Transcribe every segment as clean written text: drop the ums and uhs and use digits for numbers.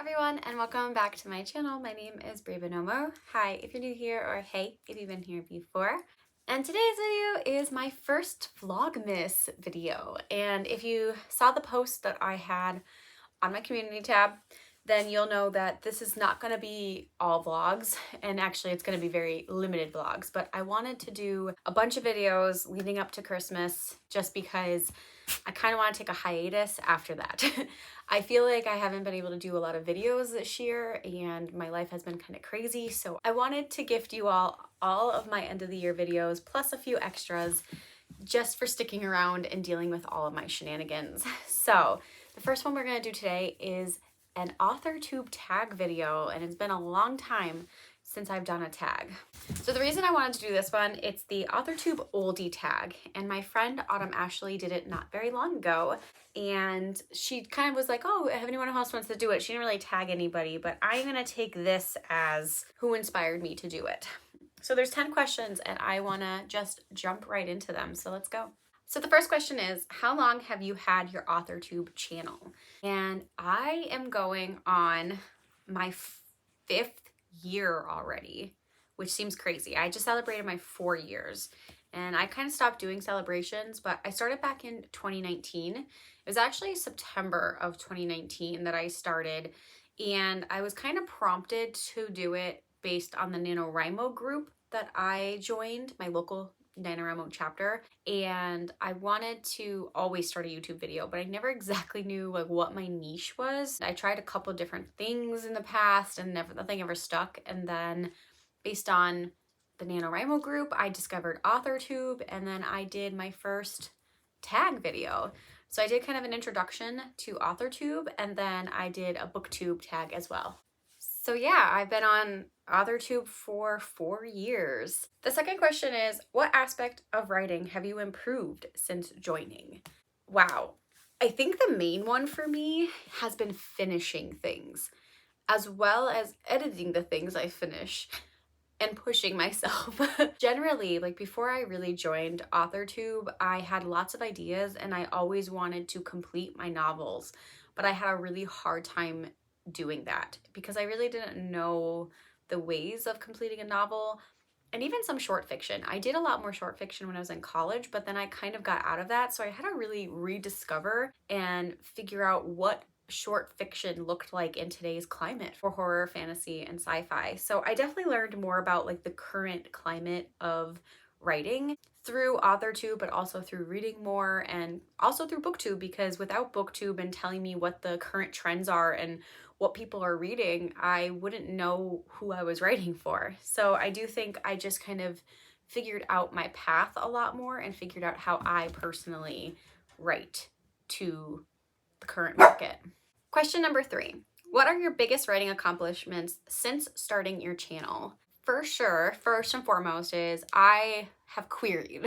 everyone, and welcome back to my channel. My name is Bree Buonomo. Hi if you're new here, or hey if you've been here before. And today's video is my first vlogmas video. And if you saw the post that I had on my community tab, then you'll know that this is not going to be all vlogs, and actually it's going to be very limited vlogs, but I wanted to do a bunch of videos leading up to Christmas just because I kind of want to take a hiatus after that. I feel like I haven't been able to do a lot of videos this year and my life has been kind of crazy, so I wanted to gift you all of my end of the year videos plus a few extras just for sticking around and dealing with all of my shenanigans. So the first one we're going to do today is an authortube tag video, and it's been a long time since I've done a tag. So the reason I wanted to do this one, it's the authortube oldie tag, and my friend Autumn Ashley did it not very long ago, and she kind of was like, oh, if anyone else wants to do it. She didn't really tag anybody, but I'm gonna take this as who inspired me to do it. So there's 10 questions and I wanna just jump right into them, so let's go. So the first question is, how long have you had your authortube channel? And I am going on my 5th year already, which seems crazy. I just celebrated my 4 years and I kind of stopped doing celebrations, but I started back in 2019. It was actually September of 2019 that I started, and I was kind of prompted to do it based on the NaNoWriMo group that I joined, my local NaNoWriMo chapter, and I wanted to always start a YouTube video, but I never exactly knew like what my niche was. I tried a couple different things in the past and nothing ever stuck, and then based on the NaNoWriMo group, I discovered authortube, and then I did my first tag video. So I did kind of an introduction to authortube, and then I did a booktube tag as well. So yeah, I've been on authortube for 4 years. The second question is, what aspect of writing have you improved since joining? Wow. I think the main one for me has been finishing things, as well as editing the things I finish and pushing myself. Generally, like before I really joined authortube, I had lots of ideas and I always wanted to complete my novels, but I had a really hard time doing that because I really didn't know the ways of completing a novel, and even some short fiction. I did a lot more short fiction when I was in college, but then I kind of got out of that, so I had to really rediscover and figure out what short fiction looked like in today's climate for horror, fantasy, and sci-fi. So I definitely learned more about like the current climate of writing through authortube, but also through reading more and also through booktube, because without booktube and telling me what the current trends are and what people are reading, I wouldn't know who I was writing for. So I do think I just kind of figured out my path a lot more and figured out how I personally write to the current market. Question number 3. What are your biggest writing accomplishments since starting your channel? For sure, first and foremost is I have queried.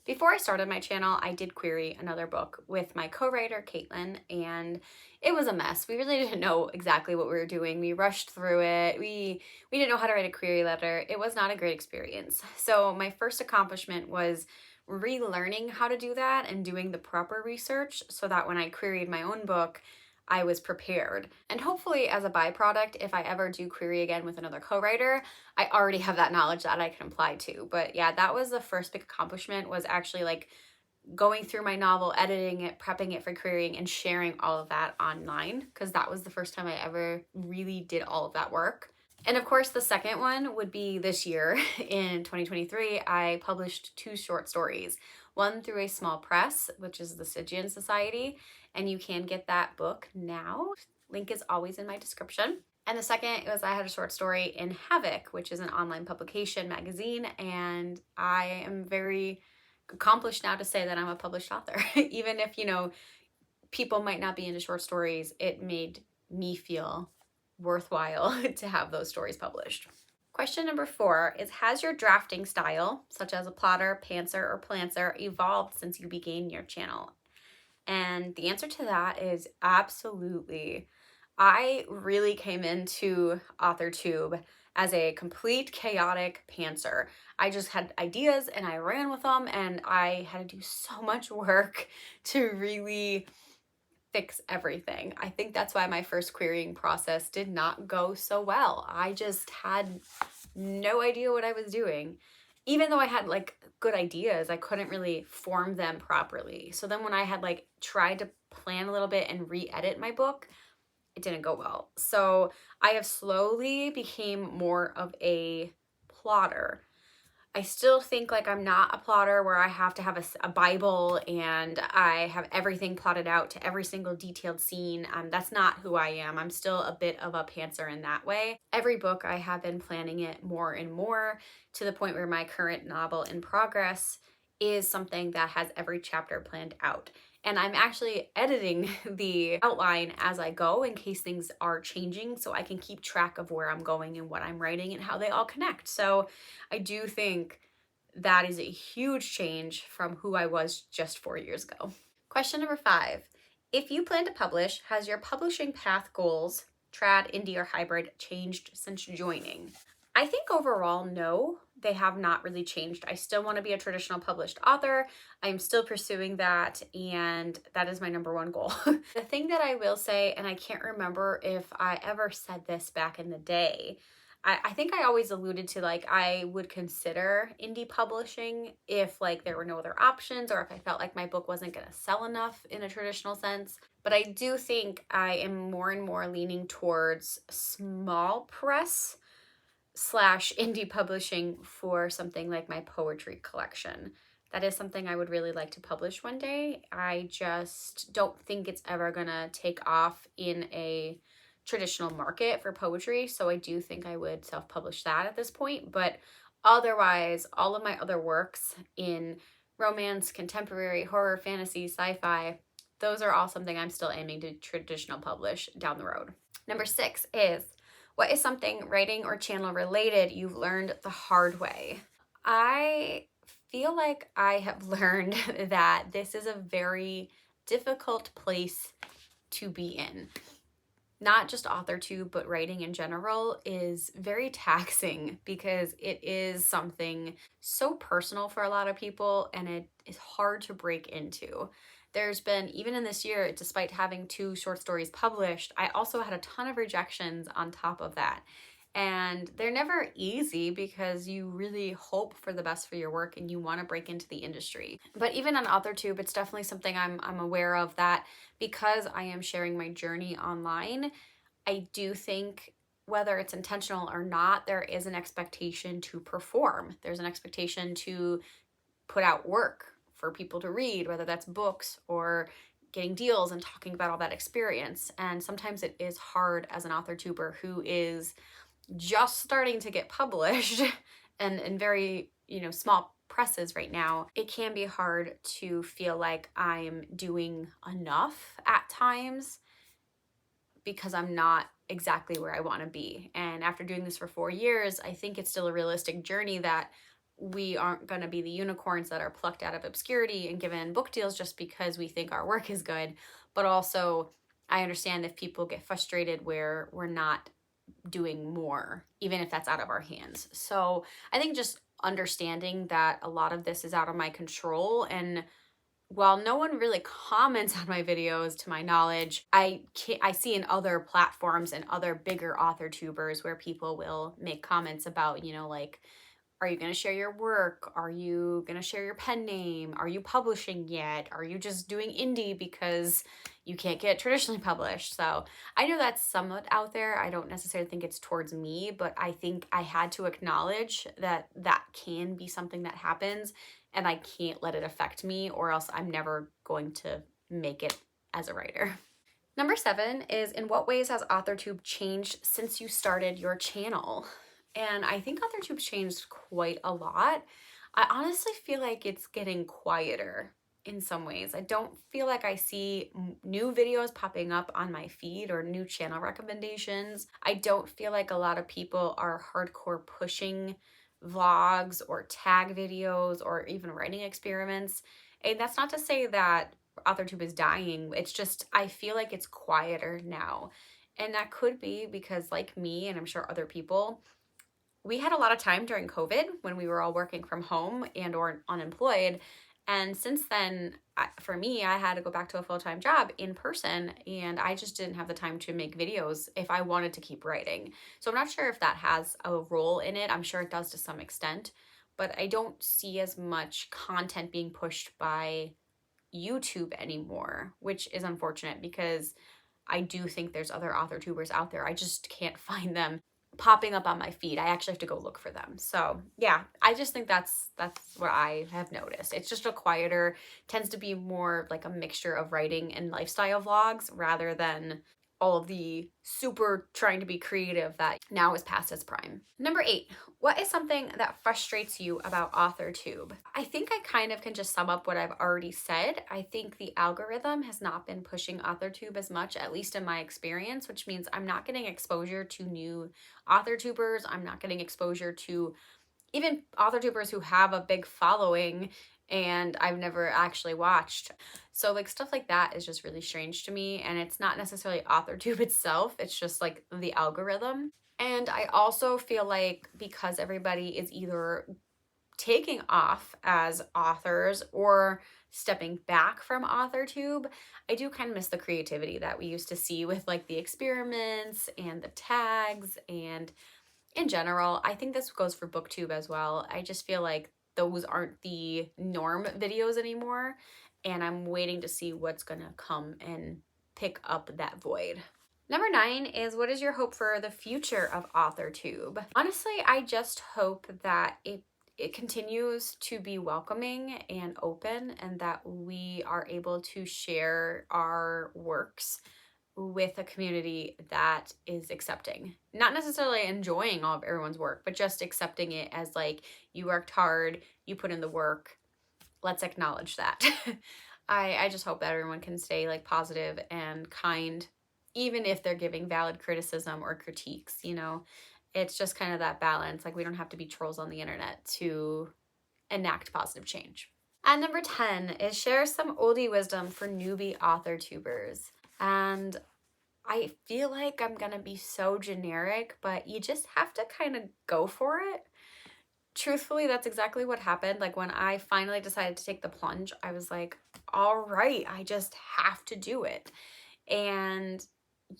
Before I started my channel, I did query another book with my co-writer, Caitlin, and it was a mess. We really didn't know exactly what we were doing. We rushed through it. We didn't know how to write a query letter. It was not a great experience. So my first accomplishment was relearning how to do that and doing the proper research so that when I queried my own book, I was prepared. And hopefully as a byproduct, if I ever do query again with another co-writer, I already have that knowledge that I can apply to. But yeah, that was the first big accomplishment, was actually like going through my novel, editing it, prepping it for querying, and sharing all of that online, because that was the first time I ever really did all of that work. And of course, the second one would be this year in 2023, I published 2 short stories, one through a small press, which is the Stygian Society, and you can get that book now. Link is always in my description. And the second was I had a short story in Havoc, which is an online publication magazine, and I am very accomplished now to say that I'm a published author. Even if, you know, people might not be into short stories, it made me feel worthwhile to have those stories published. Question number 4 is, has your drafting style, such as a plotter, pantser, or planter, evolved since you began your channel? And the answer to that is absolutely. I really came into authortube as a complete chaotic pantser. I just had ideas and I ran with them, and I had to do so much work to really fix everything. I think that's why my first querying process did not go so well. I just had no idea what I was doing. Even though I had like good ideas, I couldn't really form them properly. So then when I had like tried to plan a little bit and re-edit my book, it didn't go well. So I have slowly became more of a plotter. I still think like I'm not a plotter where I have to have a Bible and I have everything plotted out to every single detailed scene. That's not who I am. I'm still a bit of a pantser in that way. Every book I have been planning it more and more to the point where my current novel in progress is something that has every chapter planned out. And I'm actually editing the outline as I go in case things are changing so I can keep track of where I'm going and what I'm writing and how they all connect. So I do think that is a huge change from who I was just 4 years ago. Question number 5. If you plan to publish, has your publishing path goals, trad, indie, or hybrid, changed since joining? I think overall, no, they have not really changed. I still want to be a traditional published author. I'm still pursuing that, and that is my number one goal. The thing that I will say, and I can't remember if I ever said this back in the day, I think I always alluded to like I would consider indie publishing if like there were no other options or if I felt like my book wasn't going to sell enough in a traditional sense. But I do think I am more and more leaning towards small press slash indie publishing for something like my poetry collection. That is something I would really like to publish one day. I just don't think it's ever gonna take off in a traditional market for poetry, so I do think I would self-publish that at this point. But otherwise, all of my other works in romance, contemporary, horror, fantasy, sci-fi, those are all something I'm still aiming to traditional publish down the road. Number 6 is, what is something writing or channel related you've learned the hard way? I feel like I have learned that this is a very difficult place to be in. Not just authortube, but writing in general is very taxing because it is something so personal for a lot of people and it is hard to break into. There's been, even in this year, despite having 2 short stories published, I also had a ton of rejections on top of that. And they're never easy because you really hope for the best for your work and you want to break into the industry. But even on authortube, it's definitely something I'm aware of, that because I am sharing my journey online, I do think whether it's intentional or not, there is an expectation to perform. There's an expectation to put out work for people to read, whether that's books or getting deals and talking about all that experience. And sometimes it is hard as an authortuber who is just starting to get published and in very, small presses right now. It can be hard to feel like I'm doing enough at times because I'm not exactly where I want to be. And after doing this for 4 years, I think it's still a realistic journey that we aren't going to be the unicorns that are plucked out of obscurity and given book deals just because we think our work is good. But also, I understand if people get frustrated where we're not doing more, even if that's out of our hands. So I think just understanding that a lot of this is out of my control, and while no one really comments on my videos to my knowledge, I see in other platforms and other bigger author tubers where people will make comments about, like, are you going to share your work? Are you going to share your pen name? Are you publishing yet? Are you just doing indie because you can't get traditionally published? So I know that's somewhat out there. I don't necessarily think it's towards me, but I think I had to acknowledge that that can be something that happens and I can't let it affect me, or else I'm never going to make it as a writer. Number 7 is, in what ways has AuthorTube changed since you started your channel? And I think AuthorTube's changed quite a lot. I honestly feel like it's getting quieter in some ways. I don't feel like I see new videos popping up on my feed or new channel recommendations. I don't feel like a lot of people are hardcore pushing vlogs or tag videos or even writing experiments. And that's not to say that AuthorTube is dying. It's just, I feel like it's quieter now. And that could be because, like me, and I'm sure other people, we had a lot of time during COVID when we were all working from home and or unemployed, And since then, for me, I had to go back to a full-time job in person, and I just didn't have the time to make videos if I wanted to keep writing. So I'm not sure if that has a role in it. I'm sure it does to some extent, but I don't see as much content being pushed by YouTube anymore, which is unfortunate because I do think there's other authortubers out there. I just can't find them popping up on my feed. I actually have to go look for them. So yeah, I just think that's what I have noticed. It's just a quieter, tends to be more like a mixture of writing and lifestyle vlogs rather than all of the super trying to be creative that now is past its prime. Number 8, what is something that frustrates you about authortube? I think I kind of can just sum up what I've already said. I think the algorithm has not been pushing authortube as much, at least in my experience, which means I'm not getting exposure to new authortubers. I'm not getting exposure to even authortubers who have a big following and I've never actually watched. So like stuff like that is just really strange to me, and it's not necessarily authortube itself, it's just like the algorithm. And I also feel like because everybody is either taking off as authors or stepping back from authortube, I do kind of miss the creativity that we used to see with like the experiments and the tags, and in general, I think this goes for booktube as well. I just feel like those aren't the norm videos anymore, and I'm waiting to see what's gonna come and pick up that void. Number 9 is, what is your hope for the future of authortube? Honestly, I just hope that it continues to be welcoming and open, and that we are able to share our works with a community that is accepting, not necessarily enjoying all of everyone's work, but just accepting it as like, you worked hard, you put in the work, let's acknowledge that. I just hope that everyone can stay like positive and kind, even if they're giving valid criticism or critiques, you know. It's just kind of that balance. Like, we don't have to be trolls on the internet to enact positive change. And number 10 is, share some oldie wisdom for newbie authortubers. And I feel like I'm gonna be so generic, but you just have to kind of go for it. Truthfully, that's exactly what happened. Like, when I finally decided to take the plunge, I was like, all right, I just have to do it. And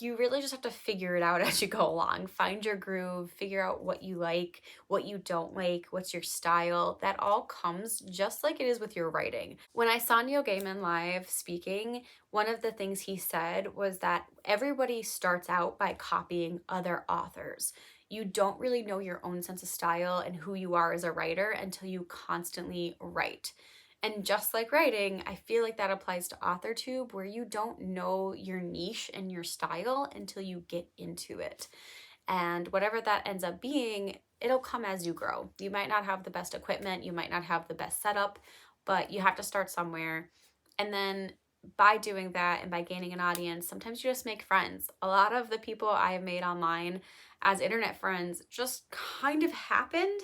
you really just have to figure it out as you go along. Find your groove, figure out what you like, what you don't like, what's your style. That all comes just like it is with your writing. When I saw Neil Gaiman live speaking, one of the things he said was that everybody starts out by copying other authors. You don't really know your own sense of style and who you are as a writer until you constantly write. And just like writing, I feel like that applies to authortube, where you don't know your niche and your style until you get into it. And whatever that ends up being, it'll come as you grow. You might not have the best equipment, you might not have the best setup, but you have to start somewhere. And then by doing that and by gaining an audience, sometimes you just make friends. A lot of the people I have made online as internet friends just kind of happened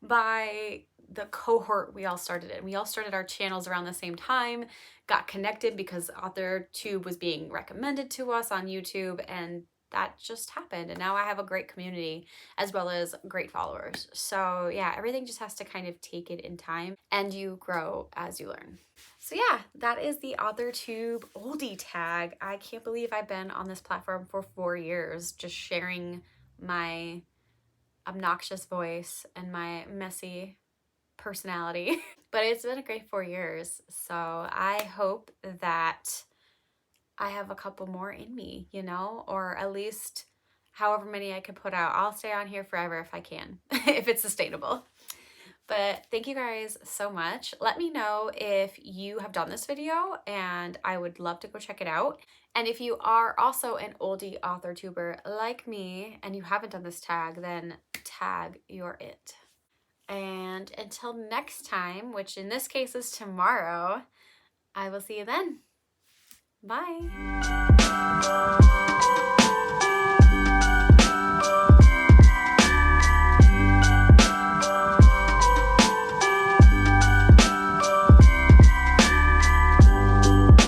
by the cohort we all started in. We all started our channels around the same time, got connected because authortube was being recommended to us on YouTube, and that just happened. And now I have a great community as well as great followers. So yeah, everything just has to kind of take it in time, and you grow as you learn. So yeah, that is the authortube oldie tag. I can't believe I've been on this platform for 4 years, just sharing my obnoxious voice and my messy personality. But it's been a great 4 years. So I hope that I have a couple more in me, you know, or at least however many I can put out. I'll stay on here forever if I can, if it's sustainable. But thank you guys so much. Let me know if you have done this video, and I would love to go check it out. And if you are also an oldie authortuber like me and you haven't done this tag, then tag your it. And until next time, which in this case is tomorrow, I will see you then. Bye.